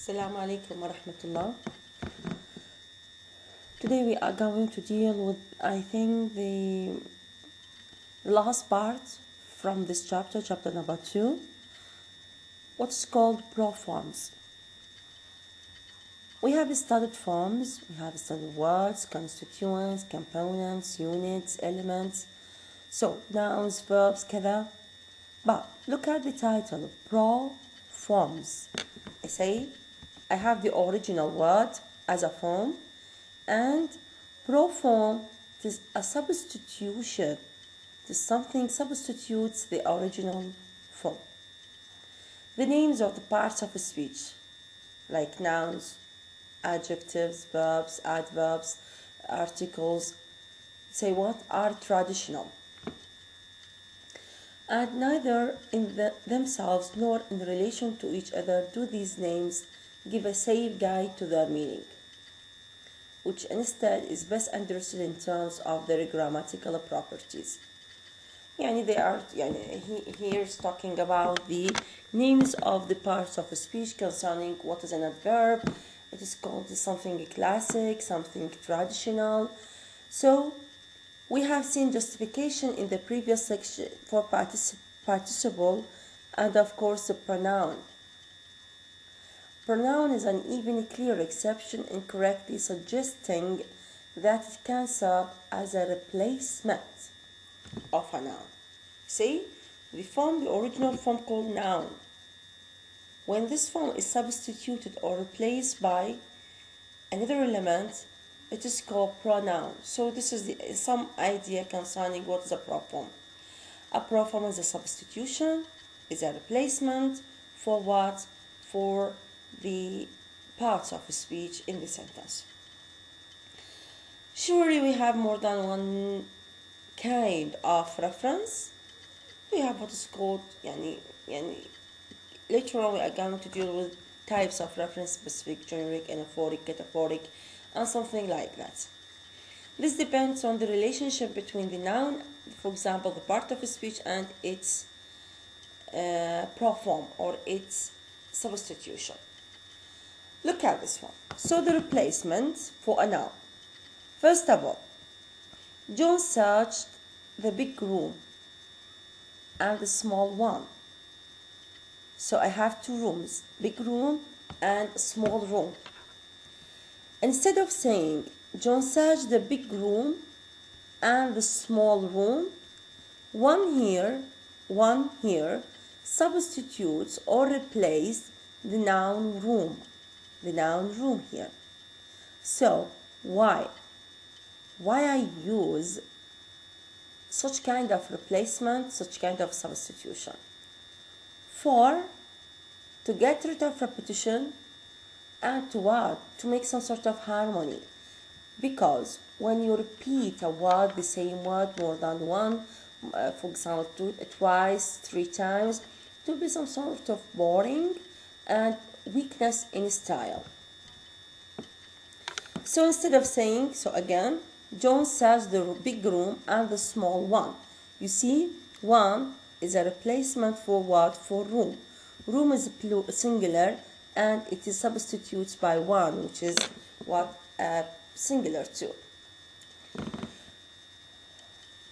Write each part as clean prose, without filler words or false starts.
Assalamu alaikum wa rahmatullah. Today we are going to deal with, I think, the last part from this chapter, chapter number 2, what's called proforms. We have studied forms, we have studied words, constituents, components, units, elements, so nouns, verbs, كذا. But look at the title, proforms. I have the original word as a form, and proform is a substitution. It is something substitutes the original form. The names of the parts of a speech, like nouns, adjectives, verbs, adverbs, articles, are traditional. And neither in themselves nor in relation to each other do these names give a safe guide to their meaning, which instead is best understood in terms of their grammatical properties. Here is talking about the names of the parts of a speech concerning what is an adverb. It is called something classic, something traditional. So we have seen justification in the previous section for participle and of course the pronoun. Pronoun is an even clear exception incorrectly suggesting that it can serve as a replacement of a noun. The original form called noun. When this form is substituted or replaced by another element, it is called pronoun. So this is some idea concerning what is a proform. A proform is a substitution, is a replacement for what? For the parts of a speech in the sentence. Surely we have more than one kind of reference. We have what is called, later on we are going to deal with types of reference, specific, generic, anaphoric, cataphoric, and something like that. This depends on the relationship between the noun, for example, the part of a speech, and its proform or its substitution. Look at this one. So the replacement for a noun. First of all, John searched the big room and the small one. So I have two rooms, big room and small room. Instead of saying John searched the big room and the small room, one here substitutes or replaces the noun room here. So why I use such kind of replacement, such kind of substitution? To get rid of repetition and to make some sort of harmony. Because when you repeat a word, the same word more than one, for example, twice, 3 times, it will be some sort of boring and weakness in style. So instead of saying, again, John says the big room and the small one. You see, one is a replacement for what? For room. Room is singular and it is substituted by one, which is what? Singular too.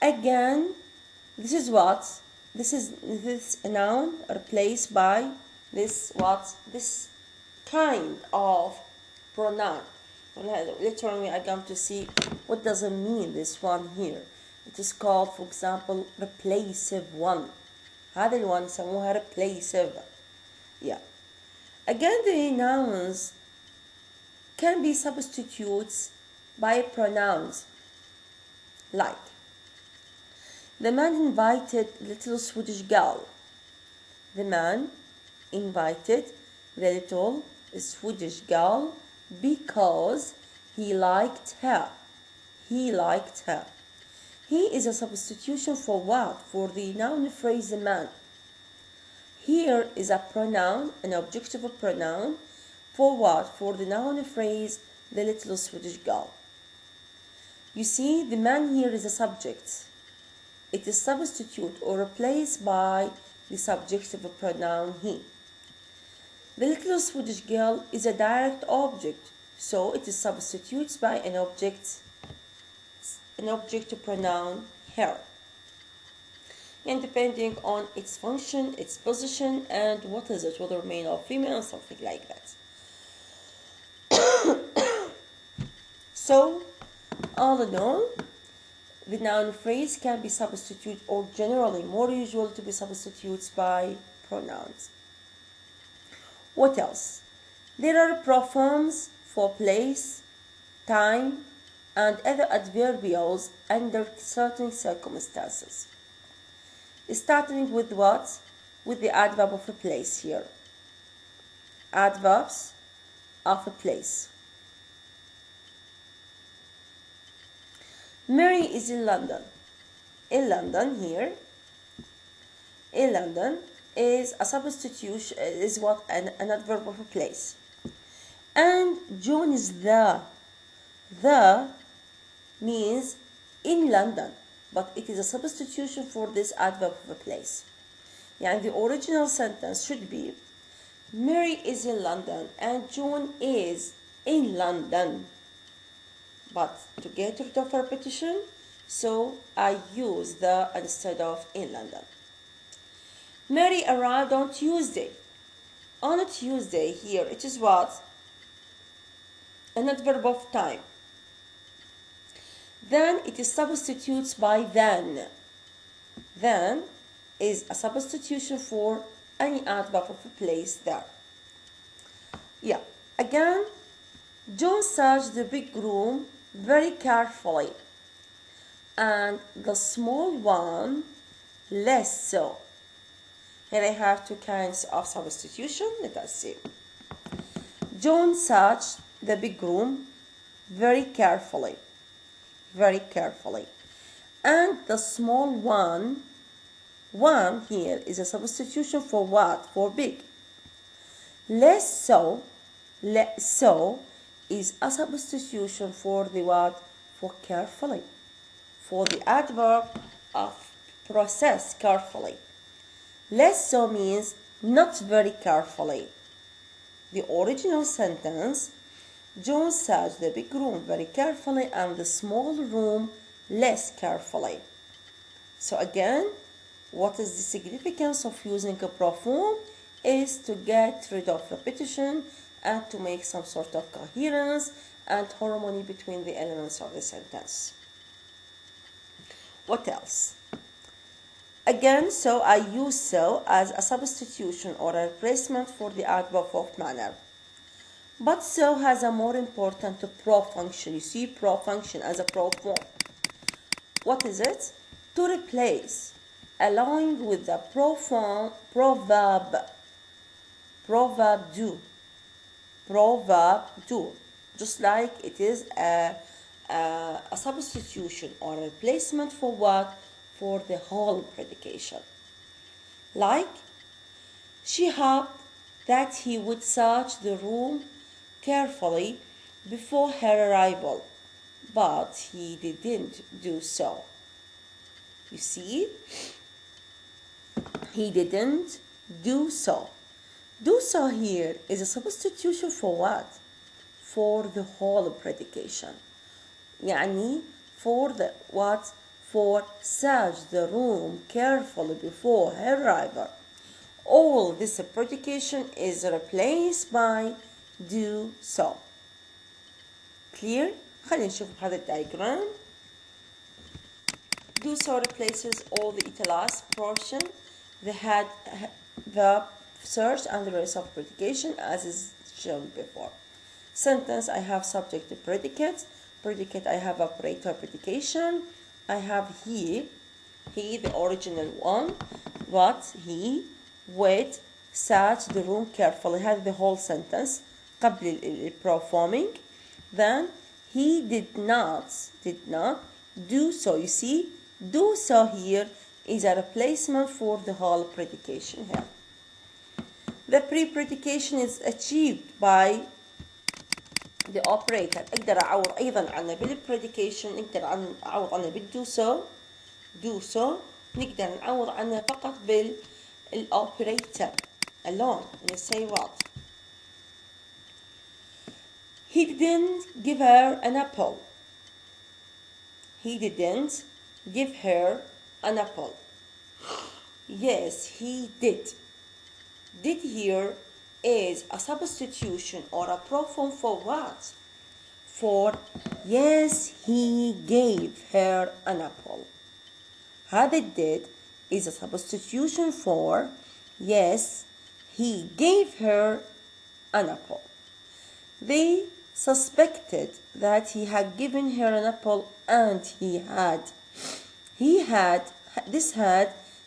Again, this is a noun replaced by this kind of pronoun. Later on we are going to see what does it mean, this one here. It is called, for example, replacive one. هذا الوان يسموها replacive. Again, the nouns can be substitutes by pronouns. Like, the man invited little Swedish girl. The man invited the little Swedish girl because he liked her. He is a substitution for what? For the noun phrase the man. Here is a pronoun, an objective pronoun, for what? For the noun phrase the little Swedish girl. You see, the man here is a subject. It is substitute or replaced by the subjective pronoun he. The little Swedish girl is a direct object, so it is substituted by an object pronoun her. And depending on its function, its position, and what is it, whether male or female, something like that. So, all in all, the noun phrase can be substituted, or generally more usual to be substituted by pronouns. What else? There are proforms for place, time, and other adverbials under certain circumstances. Starting with what? With the adverb of a place here. Adverbs of a place. Mary is in London. In London here. In London is a substitution, is what? An adverb of a place. And John is there. The means in London, but it is a substitution for this adverb of a place. And the original sentence should be Mary is in London and John is in London. But to get rid of repetition, so I use the instead of in London. Mary arrived on Tuesday. On a Tuesday here, it is what? An adverb of time. Then it is substituted by then. Then is a substitution for any adverb of a place there. Yeah, again, John searched the big room very carefully, and the small one less so. Here I have two kinds of substitution. Let us see. John searched the big room very carefully. Very carefully. And the small one here is a substitution for what? For big. Less so is a substitution for the what? For carefully. For the adverb of process carefully. Less so means not very carefully. The original sentence, John searched the big room very carefully and the small room less carefully. So again, what is the significance of using a proform is to get rid of repetition and to make some sort of coherence and harmony between the elements of the sentence. What else? Again, so I use so as a substitution or a replacement for the adverb of manner. But so has a more important pro-function. You see pro-function as a proform. What is it? To replace, along with the proverb do. Just like it is a substitution or a replacement for what? For the whole predication. Like, she hoped that he would search the room carefully before her arrival, but he didn't do so. You see? He didn't do so. Do so here is a substitution for what? For the whole predication. يعني for the what? For search the room carefully before her arrival. All this predication is replaced by do so. Clear? خلينا نشوف هذا الدايجرام. Do so replaces all the italicized portion, the head, the search, and the rest of predication as is shown before. Sentence, I have subject to predicate. Predicate, I have operator predication. I have he, the original one, what he, wait, search the room carefully. Had the whole sentence قبل الproforming. Then he did not do so. You see, do so here is a replacement for the whole predication here. The pre-predication is achieved by the operator. اقدر اعوض ايضا عنه بالpredication، نقدر نعوض عنه بالdo so نقدر نعوض عنه فقط بالoperator alone. And say what? He didn't give her an apple. He didn't give her an apple. Yes, he did. Did here is a substitution or a proform for what? For yes, he gave her an apple. Had it did is a substitution for yes, he gave her an apple. They suspected that he had given her an apple, and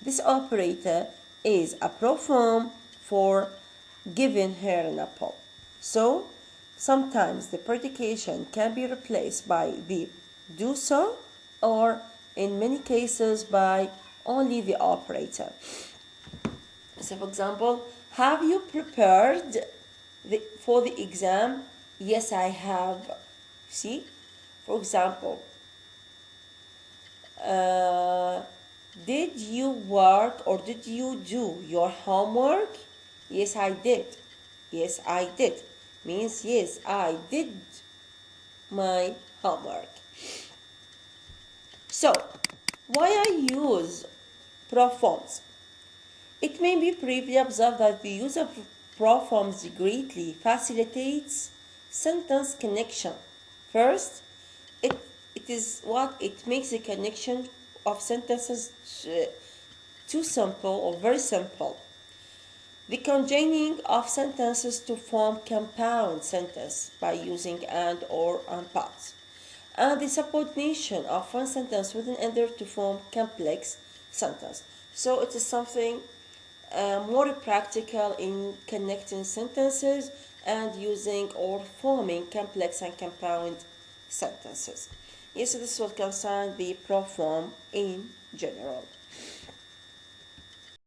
this operator is a proform for giving her an apple. So sometimes the predication can be replaced by the do so, or in many cases by only the operator. So for example, have you prepared for the exam? Yes, I have. See, for example, did you work or did you do your homework? Yes, I did. Yes, I did means yes, I did my homework. So, why I use proforms? It may be briefly observed that the use of proforms greatly facilitates sentence connection. First, it makes the connection of sentences too simple or very simple. The conjoining of sentences to form compound sentence by using and, or, and but. And the subordination of one sentence with another to form complex sentence. So it is something more practical in connecting sentences and using or forming complex and compound sentences. Yes, this will concern the proform in general.